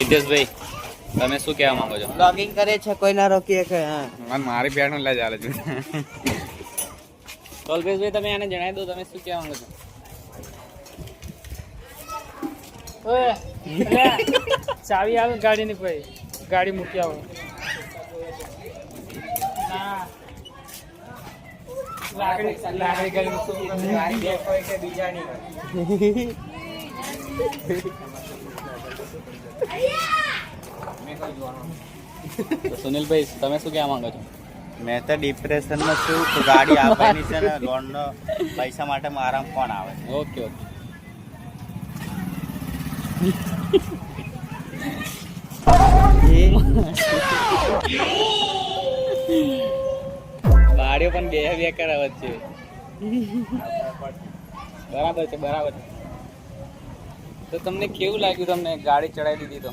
સિદ્ધેશભાઈ તમે શું કહેવા માંગો છો? બ્લોગિંગ કરે છે કોઈ ના રોકીએ કે મને મારી પેટનું લે ચાલે છે. કલ્પેશભાઈ તમે આને જણાવી દો તમે શું કહેવા માંગો છો? ઓય ચાવી આવે ગાડીની ભાઈ ગાડી મૂકી આવો ના લાકડી ગાડી સુનિલભાઈ તમે શું કહેવા માંગો છો? મેં તો ડિપ્રેશનમાં છું તો ગાડી આપવાની છે ને લોનનો પૈસા માટે મારા કોણ આવે? Okay okay. બાળીઓ પણ બે કરાવત છે. બરાબર છે બરાબર છે. તો તમને કેવું લાગ્યું તમને ગાડી ચડાવી દીધી તો?